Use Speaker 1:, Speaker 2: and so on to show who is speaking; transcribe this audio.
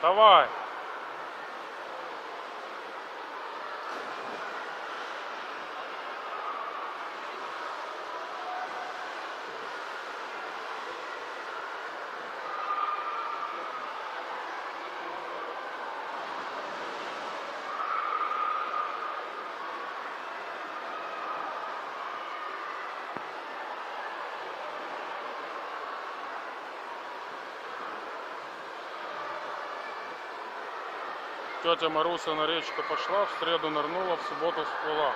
Speaker 1: Давай. Тетя Маруся на речку пошла, в среду нырнула, в субботу всплыла.